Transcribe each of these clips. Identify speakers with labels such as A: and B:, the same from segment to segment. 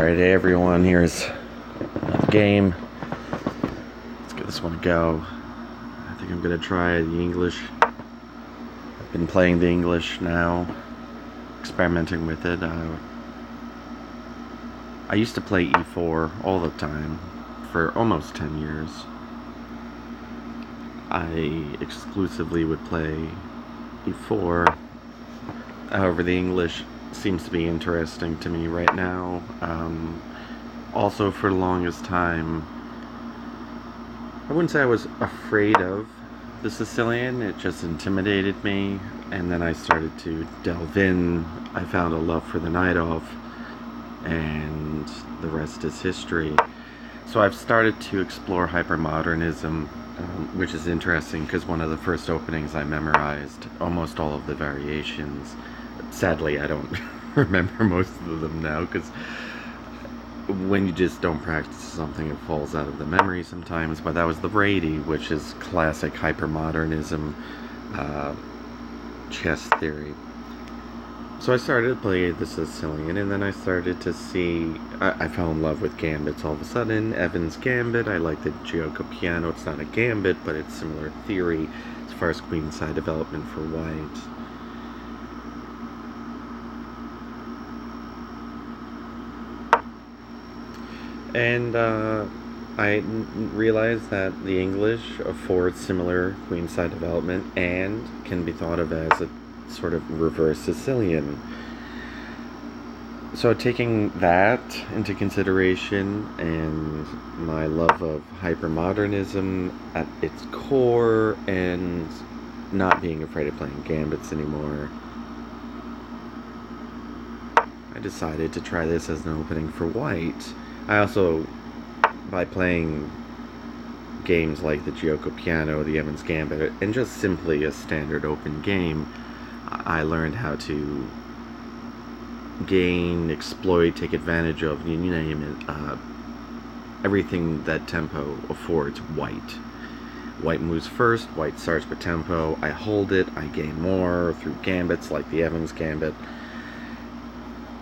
A: Alright, hey everyone, here's another game. Let's give this one a go. I think I'm gonna try the English. I've been playing the English now, experimenting with it. I used to play E4 all the time for almost 10 years. I exclusively would play E4. However, the English seems to be interesting to me right now. Also, for the longest time, I wouldn't say I was afraid of the Sicilian, it just intimidated me, and then I started to delve in. I found a love for the Night Off, and the rest is history. So I've started to explore hypermodernism, which is interesting because one of the first openings I memorized almost all of the variations. Sadly, I don't remember most of them now, because when you just don't practice something, it falls out of the memory sometimes. But that was the Brady, which is classic hypermodernism chess theory. So I started to play the Sicilian, and then I started to see, I fell in love with gambits all of a sudden. Evans' Gambit, I like the Giocopiano. It's not a gambit, but it's similar theory as far as queenside development for white. And I realized that the English affords similar queenside development and can be thought of as a sort of reverse Sicilian. So taking that into consideration and my love of hypermodernism at its core and not being afraid of playing gambits anymore, I decided to try this as an opening for white. I also, by playing games like the Giocopiano, the Evans' Gambit, and just simply a standard open game, I learned how to gain, exploit, take advantage of, you name it, everything that tempo affords white. White moves first, white starts with tempo, I hold it, I gain more through gambits like the Evans' Gambit,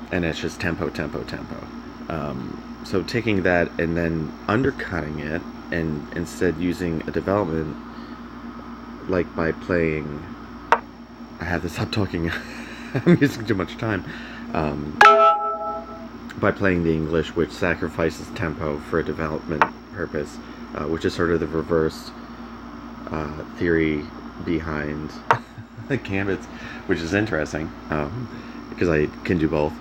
A: and it's just tempo, tempo, tempo. So taking that and then undercutting it, and instead using a development, like by playing, I have to stop talking, I'm using too much time, by playing the English, which sacrifices tempo for a development purpose, which is sort of the reverse theory behind the gambits, which is interesting, because I can do both.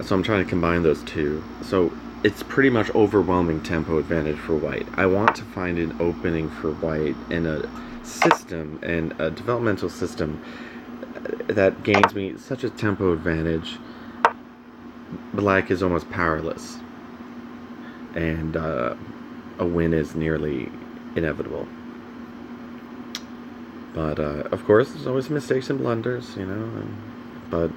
A: So I'm trying to combine those two. So it's pretty much overwhelming tempo advantage for white. I want to find an opening for white in a system, and a developmental system that gains me such a tempo advantage. Black is almost powerless, and a win is nearly inevitable. But of course, there's always mistakes and blunders, but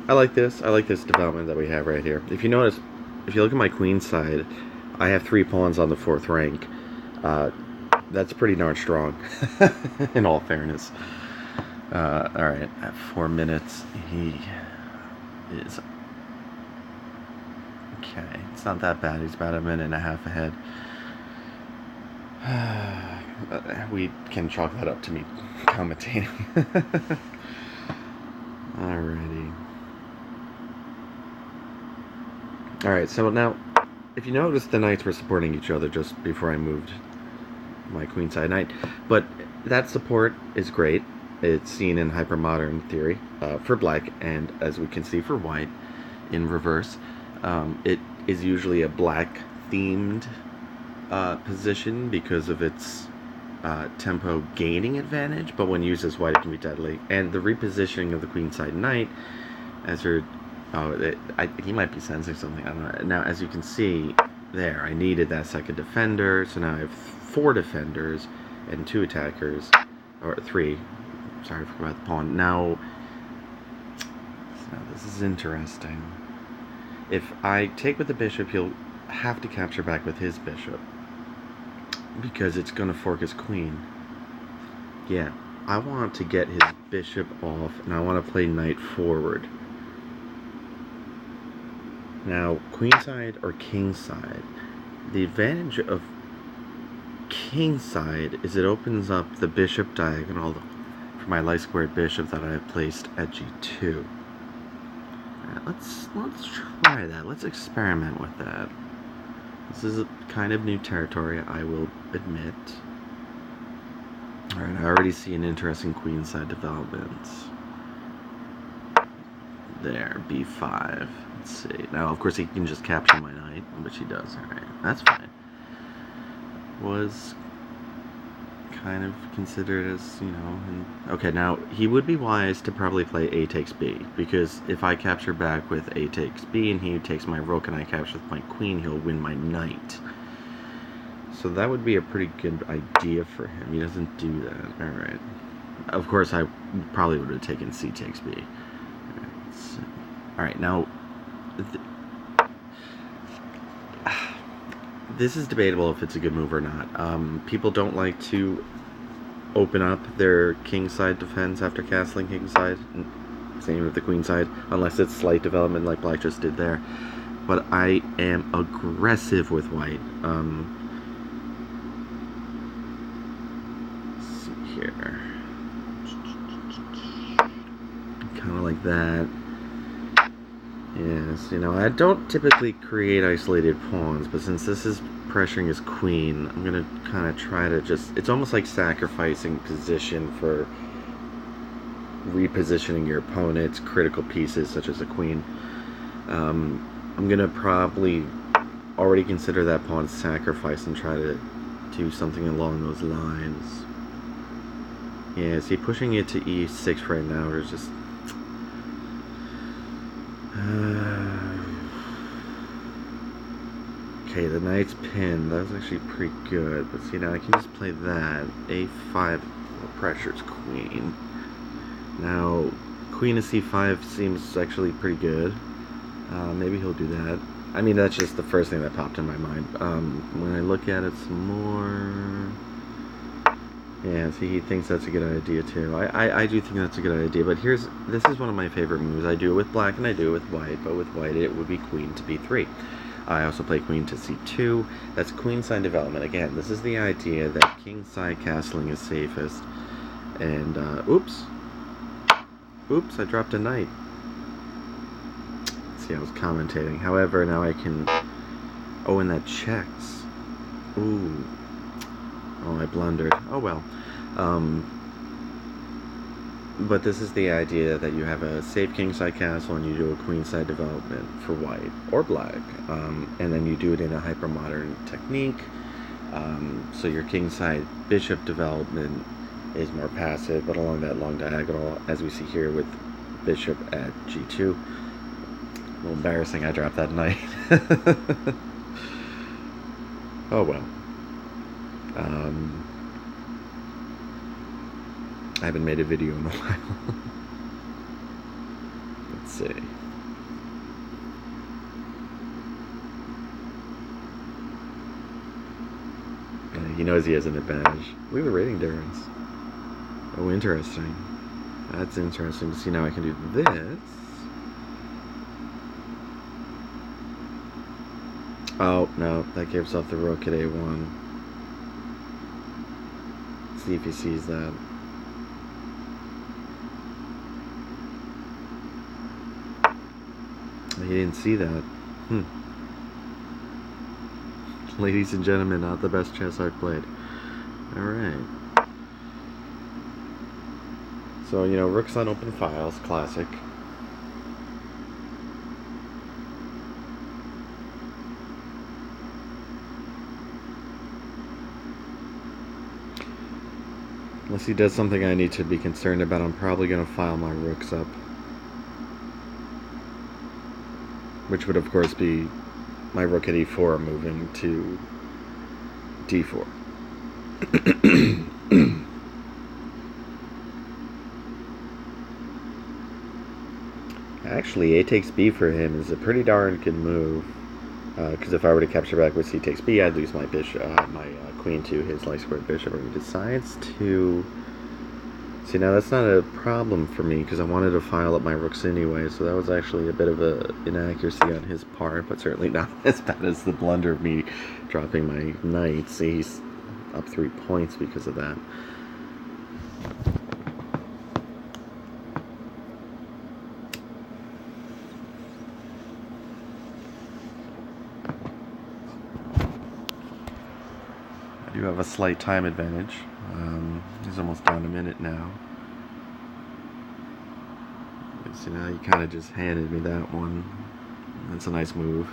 A: I like this development that we have right here. If you notice, if you look at my queen side, I have 3 pawns on the 4th rank. That's pretty darn strong, in all fairness. Alright, at 4 minutes, he is... Okay, it's not that bad. He's about a minute and a half ahead. We can chalk that up to me commentating. Alrighty. Alright, so now, if you notice, the knights were supporting each other just before I moved my queenside knight, but that support is great. It's seen in hypermodern theory for black, and as we can see for white in reverse. It is usually a black-themed position because of its tempo gaining advantage, but when used as white, it can be deadly. And the repositioning of the queenside knight, as you're... he might be sensing something, I don't know. Now, as you can see, there, I needed that second defender, so now I have 4 defenders and 2 attackers, or 3. Sorry, I forgot the pawn. Now, this is interesting. If I take with the bishop, he'll have to capture back with his bishop, because it's going to fork his queen. Yeah, I want to get his bishop off, and I want to play knight forward. Now, queenside or kingside. The advantage of kingside is it opens up the bishop diagonal for my light squared bishop that I have placed at g2. Alright, let's try that. Let's experiment with that. This is a kind of new territory, I will admit. Alright, I already see an interesting queenside development. There, b5. Let's see. Now, of course, he can just capture my knight, which he does. Alright, that's fine. Was kind of considered as, you know... Okay, now, he would be wise to probably play a takes b, because if I capture back with a takes b and he takes my rook and I capture with my queen, he'll win my knight. So that would be a pretty good idea for him. He doesn't do that. Alright. Of course, I probably would have taken c takes b. Alright, now... This is debatable if it's a good move or not. People don't like to open up their kingside defense after castling kingside. Same with the queenside, unless it's slight development like Black just did there. But I am aggressive with white. Let's see here. Kind of like that. Yes, you know, I don't typically create isolated pawns, but since this is pressuring his queen, I'm going to kind of try to just... It's almost like sacrificing position for repositioning your opponent's critical pieces, such as a queen. I'm going to probably already consider that pawn sacrifice and try to do something along those lines. Yeah, see, pushing it to e6 right now is just... Okay, the knight's pinned. That was actually pretty good. But see, now I can just play that. a5 pressures queen. Now, queen to c5 seems actually pretty good. Maybe he'll do that. I mean, that's just the first thing that popped in my mind. When I look at it some more... Yeah, see, he thinks that's a good idea, too. I do think that's a good idea, but this is one of my favorite moves. I do it with black and I do it with white, but with white it would be queen to b3. I also play queen to c2. That's queenside development. Again, this is the idea that kingside castling is safest. And, oops. Oops, I dropped a knight. Let's see, I was commentating. However, now I can... Oh, and that checks. Ooh. Oh, I blundered. Oh, well. But this is the idea that you have a safe kingside castle and you do a queenside development for white or black. And then you do it in a hyper-modern technique. So your kingside bishop development is more passive, but along that long diagonal, as we see here with bishop at g2. A little embarrassing, I dropped that knight. Oh, well. I haven't made a video in a while. Let's see. He knows he has an advantage. We have a rating difference. Oh, interesting. That's interesting to see. Now I can do this. Oh, no. That gives off the rook at a1. See if he sees that. He didn't see that. Ladies and gentlemen, not the best chess I've played. Alright. So, you know, rook's on open files, classic. Unless he does something I need to be concerned about, I'm probably going to file my rooks up. Which would, of course, be my rook at e4 moving to d4. Actually, a takes b for him is a pretty darn good move. Because if I were to capture back with c takes b, I'd lose my bishop, my queen to his light squared bishop. Or he decides to See, now that's not a problem for me because I wanted to file up my rooks anyway, so that was actually a bit of a inaccuracy on his part, but certainly not as bad as the blunder of me dropping my knight. See, he's up 3 points because of that. I do have a slight time advantage. He's almost down a minute now. So now he kind of just handed me that one. That's a nice move.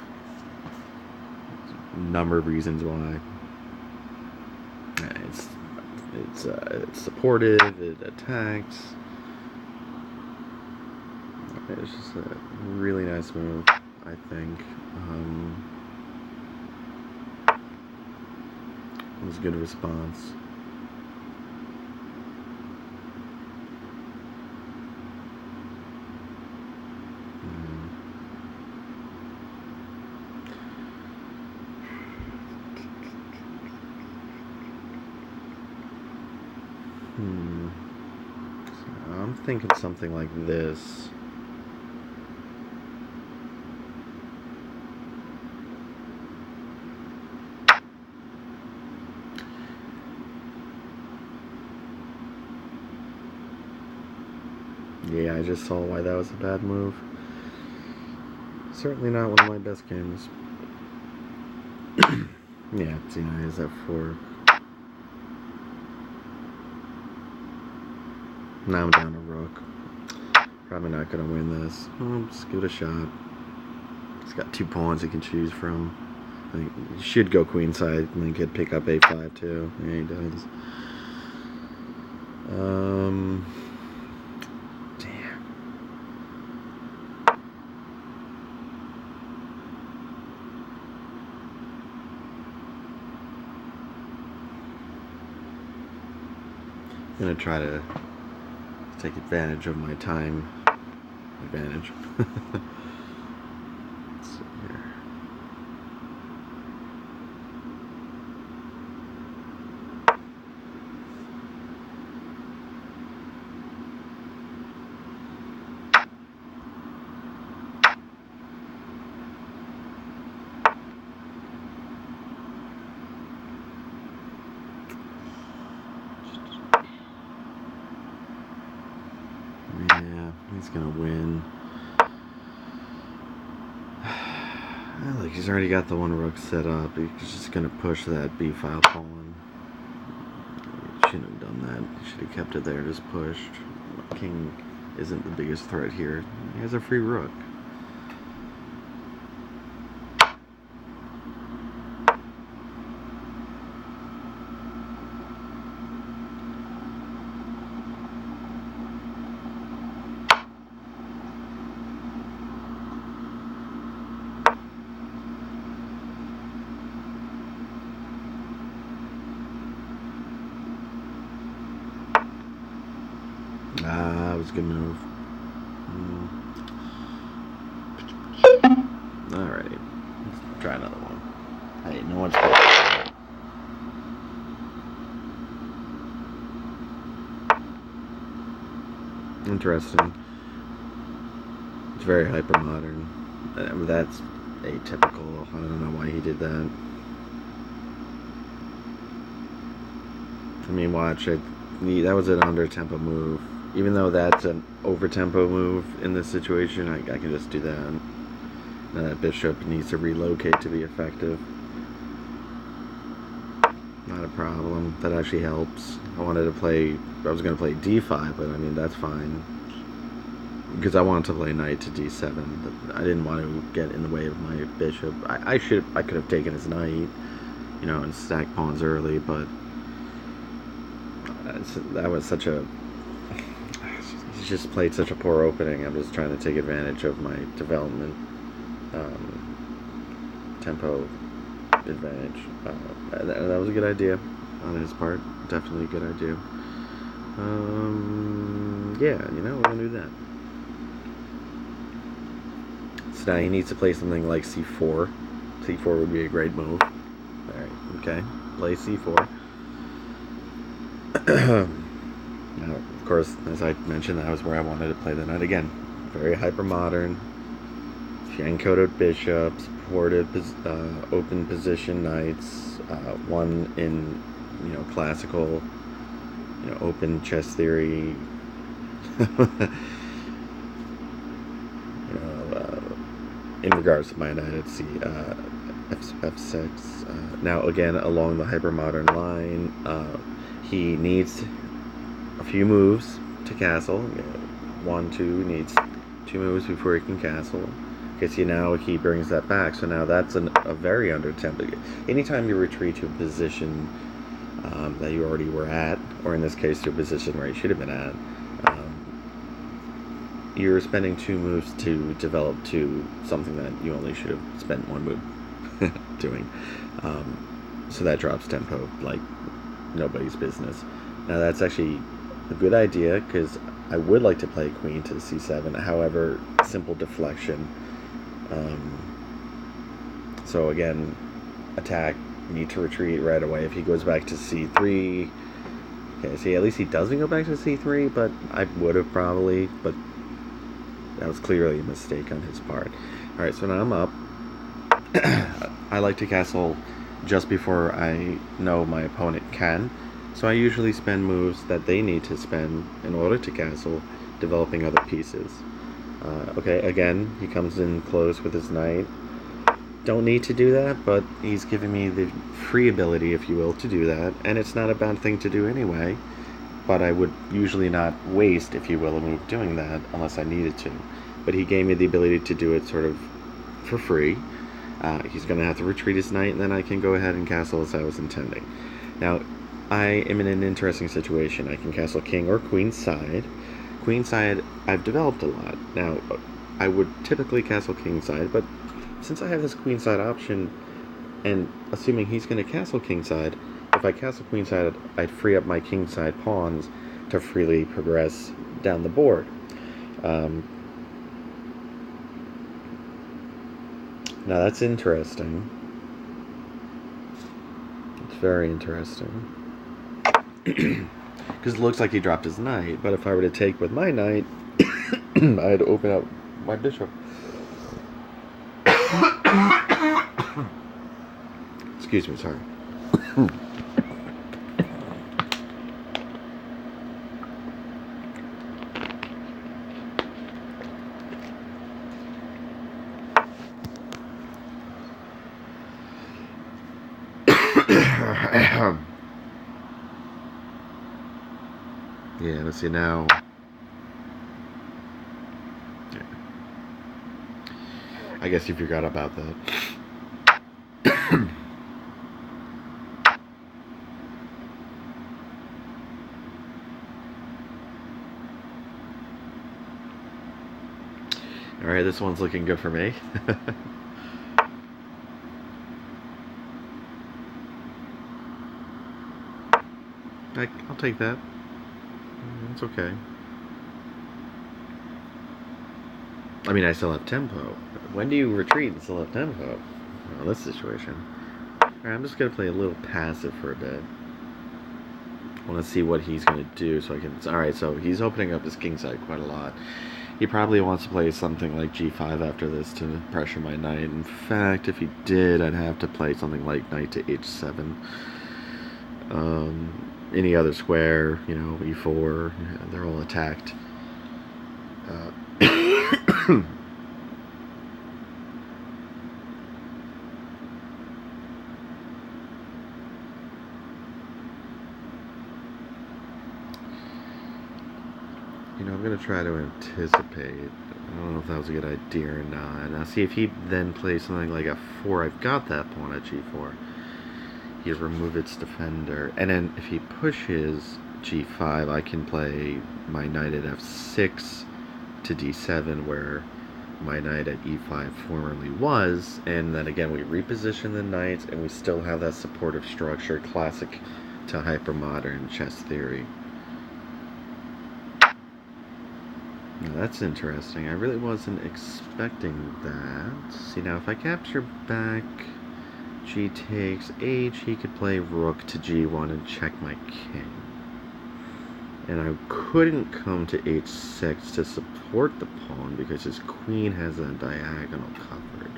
A: A number of reasons why. It's supportive. It attacks. It's just a really nice move, I think. It was a good response. So I'm thinking something like this. Yeah, I just saw why that was a bad move. Certainly not one of my best games. Yeah, see, now he has F4. Now I'm down a rook. Probably not gonna win this. Just give it a shot. He's got 2 pawns he can choose from. I think he should go queenside and then get pick up A5 too. Yeah, he does. Damn. I'm gonna try to take advantage of my time advantage. Let's see here. Yeah, he's gonna win. Look, he's already got the one rook set up. He's just gonna push that B file pawn. He shouldn't have done that. He should have kept it there, just pushed. King isn't the biggest threat here. He has a free rook. That was a good move. Alright. Let's try another one. Hey, no one's playing. Interesting. It's very hyper modern. That's atypical. I don't know why he did that. I mean, watch it. That was an under tempo move. Even though that's an over tempo move in this situation, I can just do that. Now that bishop needs to relocate to be effective. Not a problem. That actually helps. I was going to play d5, but I mean, that's fine. Because I wanted to play knight to d7. I didn't want to get in the way of my bishop. I could have taken his knight, you know, and stacked pawns early, but that was such a... He just played such a poor opening. I'm just trying to take advantage of my development tempo advantage. That was a good idea on his part. Definitely a good idea. Yeah, you know, we're gonna do that. So now he needs to play something like c4. c4 would be a great move. Alright, okay. Play c4. Now Of course, as I mentioned, that was where I wanted to play the knight again. Very hyper modern. Encoded bishops, supported open position knights, one in classical, open chess theory. In regards to my knight, it's the f6. Now again, along the hyper modern line, he needs a few moves to castle. 1, 2, needs 2 moves before he can castle. Okay, see, now he brings that back, so now that's a very under tempo. Anytime you retreat to a position that you already were at, or in this case to a position where you should have been at, you're spending 2 moves to develop to something that you only should have spent 1 move doing. So that drops tempo like nobody's business. Now that's actually a good idea, because I would like to play queen to c7. However, simple deflection. So again, attack, need to retreat right away. If he goes back to c3, okay, see, at least he doesn't go back to c3, but I would have probably, but that was clearly a mistake on his part. Alright, so now I'm up. I like to castle just before I know my opponent can, so I usually spend moves that they need to spend in order to castle, developing other pieces. Okay, again, he comes in close with his knight. Don't need to do that, but he's giving me the free ability, if you will, to do that, and it's not a bad thing to do anyway, but I would usually not waste, if you will, a move doing that unless I needed to. But he gave me the ability to do it sort of for free. He's going to have to retreat his knight, and then I can go ahead and castle as I was intending. Now, I am in an interesting situation. I can castle king or queen side. Queen side, I've developed a lot. Now, I would typically castle king side, but since I have this queen side option, and assuming he's going to castle king side, if I castle queen side, I'd free up my king side pawns to freely progress down the board. Now that's interesting. It's very interesting. Because it looks like he dropped his knight, but if I were to take with my knight, I'd open up my bishop. Excuse me, sorry. Yeah, let's see now. Yeah. I guess you forgot about that. Alright, this one's looking good for me. I'll take that. It's okay. I mean, I still have tempo. When do you retreat and still have tempo? Well, this situation. Alright, I'm just gonna play a little passive for a bit. I want to see what he's gonna do so I can... Alright, so he's opening up his king side quite a lot. He probably wants to play something like g5 after this to pressure my knight. In fact, if he did, I'd have to play something like knight to h7. Any other square, e4, they're all attacked. I'm going to try to anticipate. I don't know if that was a good idea or not. Now, see, if he then plays something like f4, I've got that pawn at g4. He'll remove its defender. And then if he pushes g5, I can play my knight at f6 to d7, where my knight at e5 formerly was. And then again, we reposition the knights, and we still have that supportive structure, classic to hypermodern chess theory. Now that's interesting. I really wasn't expecting that. See, now if I capture back, g takes h, he could play rook to g1 and check my king. And I couldn't come to h6 to support the pawn because his queen has a diagonal covered.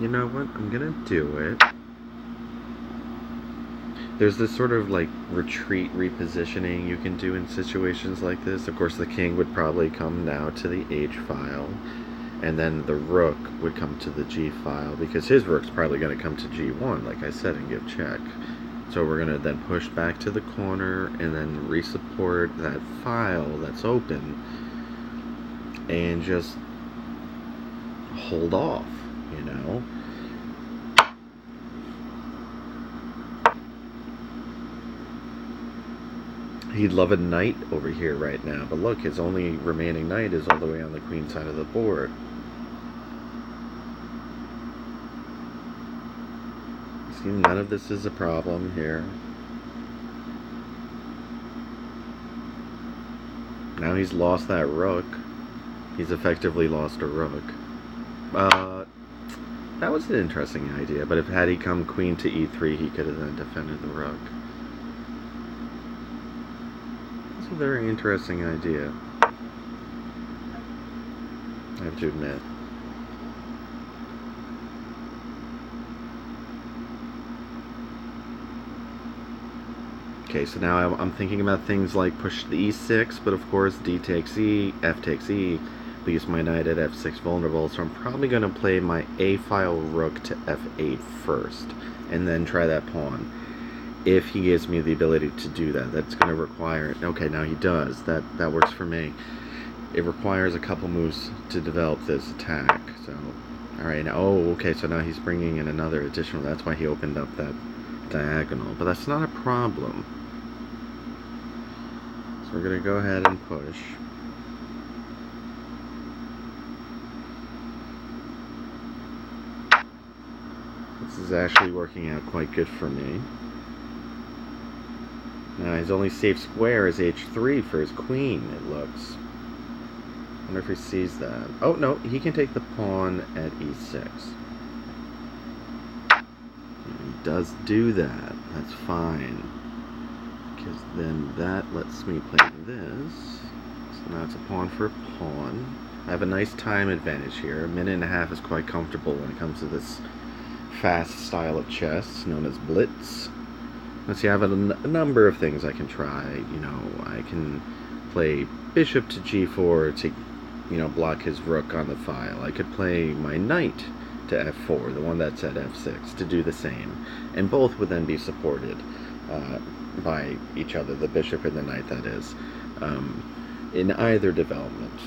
A: You know what? I'm gonna do it. There's this sort of like retreat repositioning you can do in situations like this. Of course, the king would probably come now to the h file, and then the rook would come to the g file because his rook's probably going to come to g1, like I said, and give check. So we're going to then push back to the corner and then resupport that file that's open and just hold off, you know? He'd love a knight over here right now, but look, his only remaining knight is all the way on the queen side of the board. See, none of this is a problem here. Now he's lost that rook. He's effectively lost a rook. That was an interesting idea, but if had he come queen to e3, he could have then defended the rook. That's a very interesting idea, I have to admit. Okay, so now I'm thinking about things like push the e6, but of course d takes e, f takes e, leaves my knight at f6 vulnerable, so I'm probably going to play my a-file rook to f8 first, and then try that pawn. If he gives me the ability to do that, that's going to require... Okay, now he does. That works for me. It requires a couple moves to develop this attack, so... Alright, oh, okay, so now he's bringing in another additional... That's why he opened up that diagonal, but that's not a problem. So we're going to go ahead and push. This is actually working out quite good for me. Now his only safe square is h3 for his queen, it looks. I wonder if he sees that. Oh, no, he can take the pawn at e6. He does do that. That's fine. Because then that lets me play this. So now it's a pawn for a pawn. I have a nice time advantage here. A minute and a half is quite comfortable when it comes to this fast style of chess known as blitz. Let's see, I have a number of things I can try. You know, I can play bishop to g4 to, you know, block his rook on the file. I could play my knight to f4, the one that's at f6, to do the same. And both would then be supported by each other, the bishop and the knight, that is, in either development.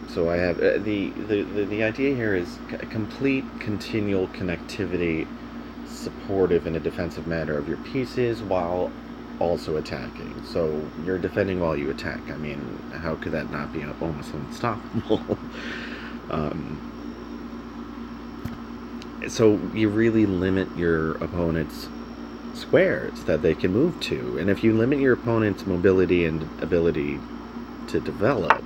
A: So I have the idea here is complete continual connectivity, supportive in a defensive manner of your pieces while also attacking. So you're defending while you attack. I mean, how could that not be almost unstoppable? So you really limit your opponent's squares that they can move to, and if you limit your opponent's mobility and ability to develop,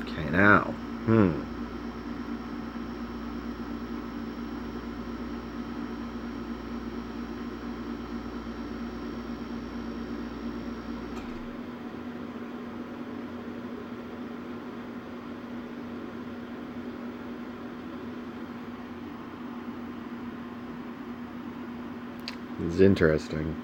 A: okay, now it's interesting.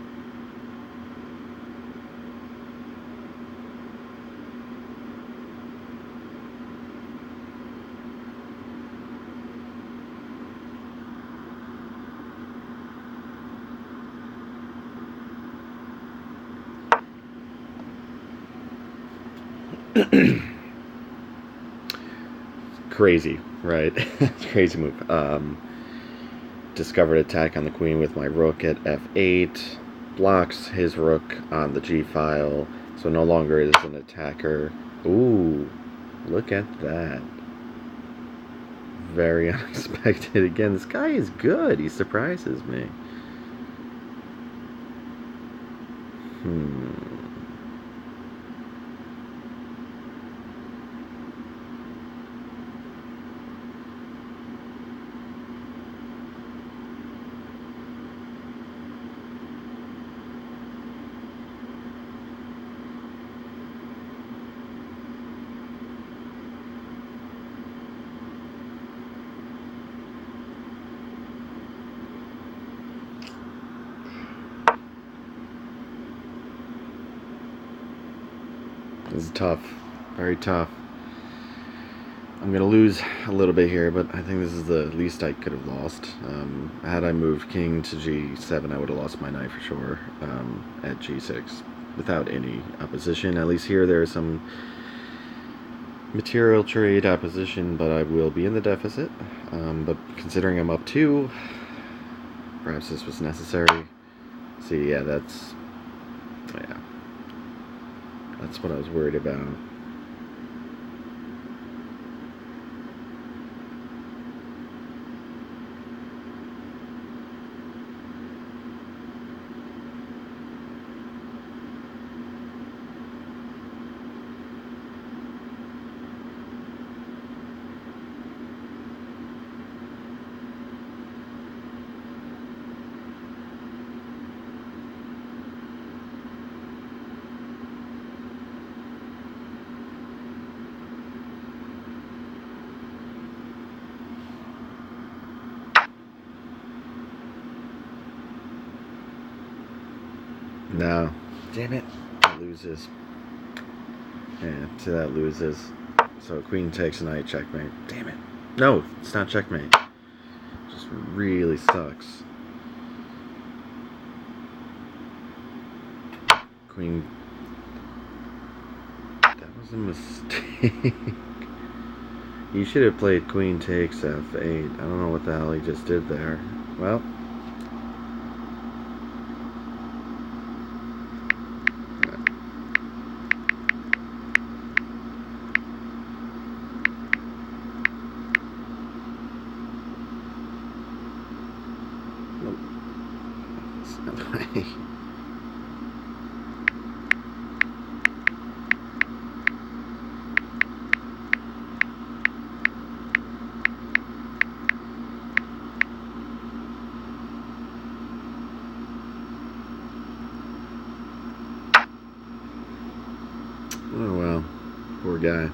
A: Crazy, right? Crazy move. Discovered attack on the queen with my rook at f8, blocks his rook on the g file, so no longer is an attacker. Ooh, look at that. Very unexpected. Again, this guy is good. He surprises me. This is tough. Very tough. I'm going to lose a little bit here, but I think this is the least I could have lost. Had I moved king to g7, I would have lost my knight for sure at g6 without any opposition. At least here there is some material trade opposition, but I will be in the deficit. But considering I'm up 2, perhaps this was necessary. See, yeah, that's what I was worried about. No. Damn it. That loses. Yeah, so that loses. So queen takes knight, checkmate. Damn it. No, it's not checkmate. Just really sucks. Queen. That was a mistake. You should have played queen takes f8. I don't know what the hell he just did there. Well. Oh well, poor guy.